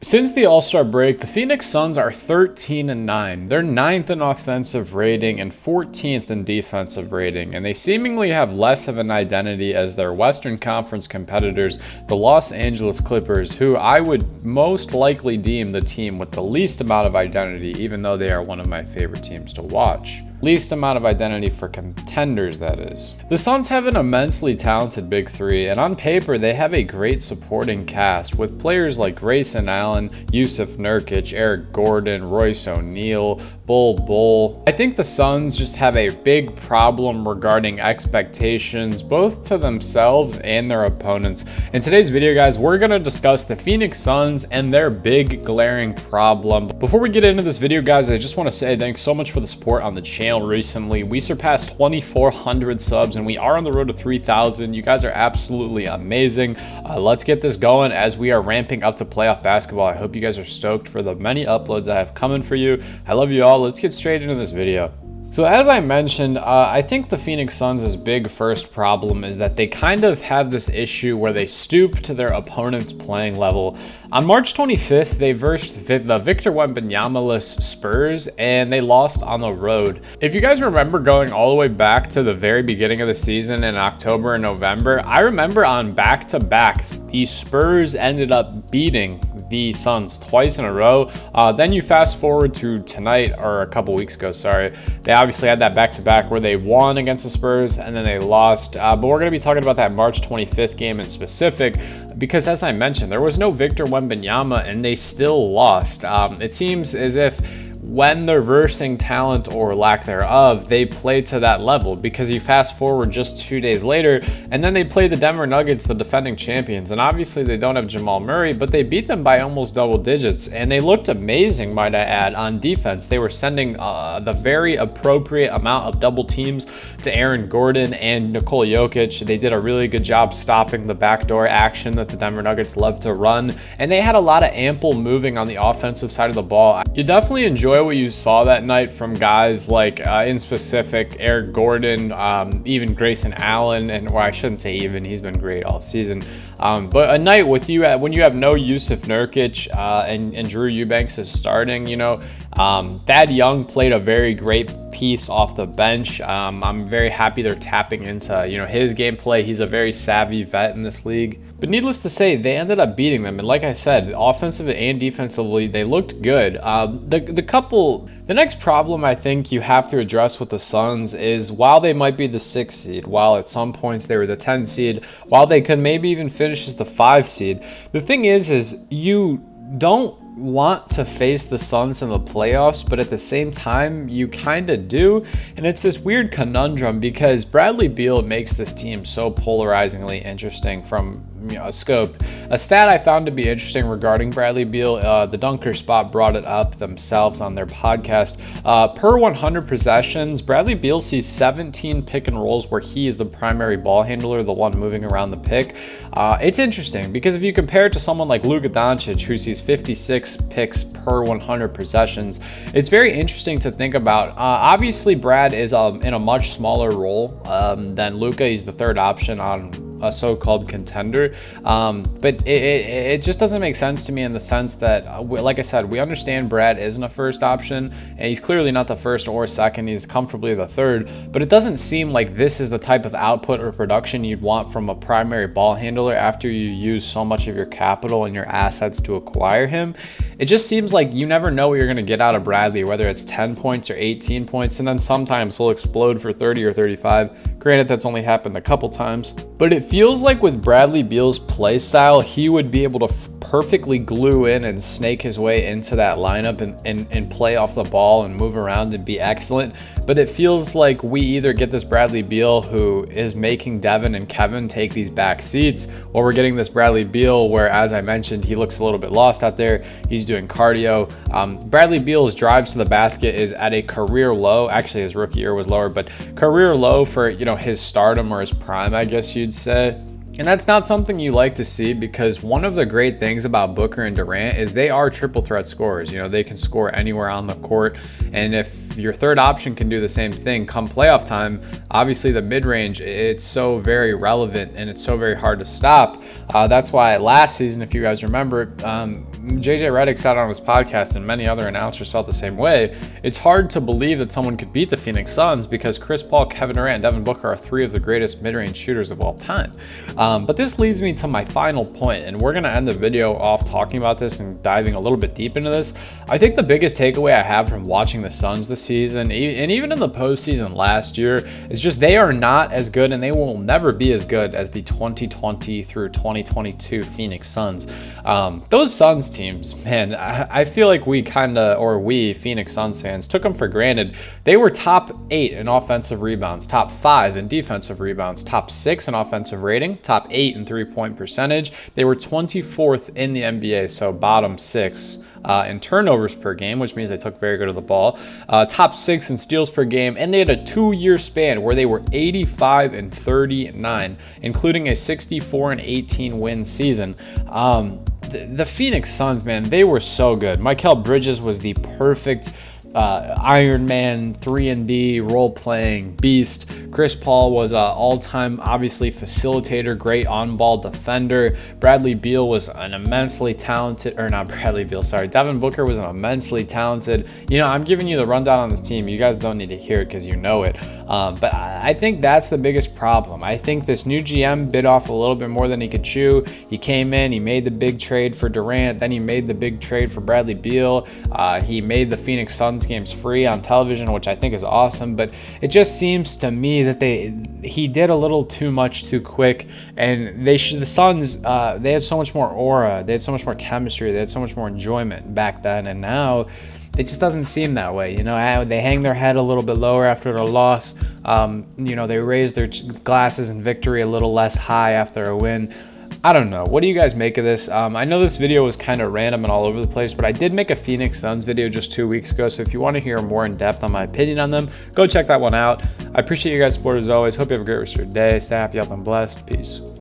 Since the All-Star break, the Phoenix Suns are 13-9. They're 9th in offensive rating and 14th in defensive rating, and they seemingly have less of an identity as their Western Conference competitors, the Los Angeles Clippers, who I would most likely deem the team with the least amount of identity, even though they are one of my favorite teams to watch. Least amount of identity for contenders, that is. The Suns have an immensely talented big three, and on paper they have a great supporting cast with players like Grayson Allen, Jusuf Nurkic, Eric Gordon, Royce O'Neal, Bol. I think the Suns just have a big problem regarding expectations, both to themselves and their opponents. In today's video, guys, we're going to discuss the Phoenix Suns and their big glaring problem. Before we get into this video, guys, I just want to say thanks so much for the support on the channel recently. We surpassed 2,400 subs and we are on the road to 3,000. You guys are absolutely amazing. Let's get this going as we are ramping up to playoff basketball. I hope you guys are stoked for the many uploads I have coming for you. I love you all. Let's get straight into this video. So as I mentioned, I think the Phoenix Suns' big first problem is that they kind of have this issue where they stoop to their opponent's playing level. On March 25th, they versed the Victor Wembanyama-less Spurs, and they lost on the road. If you guys remember going all the way back to the very beginning of the season in October and November, I remember on back-to-backs, the Spurs ended up beating the Suns twice in a row. Then you fast forward to tonight, or a couple weeks ago, sorry. They obviously had that back-to-back where they won against the Spurs and then they lost. But we're going to be talking about that March 25th game in specific because, as I mentioned, there was no Victor Wembanyama and they still lost. It seems as if when they're versing talent or lack thereof, they play to that level, because you fast forward just 2 days later and then they play the Denver Nuggets, the defending champions, and obviously they don't have Jamal Murray, but they beat them by almost double digits and they looked amazing, might I add, on defense. They were sending the very appropriate amount of double teams to Aaron Gordon and Nikola Jokic. They did a really good job stopping the backdoor action that the Denver Nuggets love to run, and they had a lot of ample moving on the offensive side of the ball. You definitely enjoy what you saw that night from guys like, in specific, Eric Gordon, even Grayson Allen, and well, I shouldn't say even, he's been great all season. But a night with you when you have no Jusuf Nurkic and Drew Eubanks is starting, you know, Thad Young played a very great piece off the bench. I'm very happy they're tapping into, you know, his gameplay. He's a very savvy vet in this league. But needless to say, they ended up beating them. And like I said, offensively and defensively, they looked good. The next problem I think you have to address with the Suns is, while they might be the 6th seed, while at some points they were the 10th seed, while they could maybe even finish as the 5 seed, the thing is you don't want to face the Suns in the playoffs, but at the same time you kind of do, and it's this weird conundrum because Bradley Beal makes this team so polarizingly interesting from, you know, a scope. A stat I found to be interesting regarding Bradley Beal, the Dunker Spot brought it up themselves on their podcast. Per 100 possessions, Bradley Beal sees 17 pick and rolls where he is the primary ball handler, the one moving around the pick. It's interesting because if you compare it to someone like Luka Doncic, who sees 56 picks per 100 possessions, it's very interesting to think about. Obviously, Brad is in a much smaller role than Luka. He's the third option on a so-called contender, but it just doesn't make sense to me in the sense that, like I said, we understand Brad isn't a first option, and he's clearly not the first or second. He's comfortably the third, but it doesn't seem like this is the type of output or production you'd want from a primary ball handler after you use so much of your capital and your assets to acquire him. It just seems like you never know what you're going to get out of Bradley, whether it's 10 points or 18 points, and then sometimes he'll explode for 30 or 35. Granted, that's only happened a couple times, but it feels like with Bradley Beal's play style, he would be able to perfectly glue in and snake his way into that lineup and play off the ball and move around and be excellent. But it feels like we either get this Bradley Beal who is making Devin and Kevin take these back seats, or we're getting this Bradley Beal where, as I mentioned, he looks a little bit lost out there. He's doing cardio. Bradley Beal's drives to the basket is at a career low. Actually, his rookie year was lower, but career low for, you know, his stardom or his prime, I guess you'd say. And that's not something you like to see, because one of the great things about Booker and Durant is they are triple threat scorers. You know, they can score anywhere on the court. And if your third option can do the same thing come playoff time, obviously the mid-range, it's so very relevant and it's so very hard to stop. That's why last season, if you guys remember, JJ Redick said on his podcast, and many other announcers felt the same way, it's hard to believe that someone could beat the Phoenix Suns because Chris Paul, Kevin Durant, and Devin Booker are three of the greatest mid-range shooters of all time. But this leads me to my final point, and we're going to end the video off talking about this and diving a little bit deep into this. I think the biggest takeaway I have from watching the Suns this season, and even in the postseason last year, is just they are not as good, and they will never be as good as the 2020 through 2022 Phoenix Suns. Those Suns teams, man, I feel like we Phoenix Suns fans took them for granted. They were top 8 in offensive rebounds, top 5 in defensive rebounds, top 6 in offensive rating, top 8 in three-point percentage. They were 24th in the NBA, so bottom 6 in turnovers per game, which means they took very good of the ball. Top 6 in steals per game, and they had a 2-year span where they were 85 and 39, including a 64 and 18 win season. The Phoenix Suns, man, they were so good. Mikal Bridges was the perfect Iron Man 3-and-D role-playing beast. Chris Paul was an all-time, obviously, facilitator, great on-ball defender. Bradley Beal was an immensely talented, or not Bradley Beal, sorry. Devin Booker was an immensely talented. You know, I'm giving you the rundown on this team. You guys don't need to hear it because you know it. But I think that's the biggest problem. I think this new GM bit off a little bit more than he could chew. He came in, he made the big trade for Durant, then he made the big trade for Bradley Beal. He made the Phoenix Suns games free on television, which I think is awesome. But it just seems to me that he did a little too much too quick, and the Suns, they had so much more aura, they had so much more chemistry, they had so much more enjoyment back then, and now it just doesn't seem that way. You know, they hang their head a little bit lower after a loss. You know, they raise their glasses in victory a little less high after a win. I don't know. What do you guys make of this? I know this video was kind of random and all over the place, but I did make a Phoenix Suns video just 2 weeks ago, so if you want to hear more in depth on my opinion on them, go check that one out. I appreciate you guys' support as always. Hope you have a great rest of your day. Stay happy, healthy, and blessed. Peace.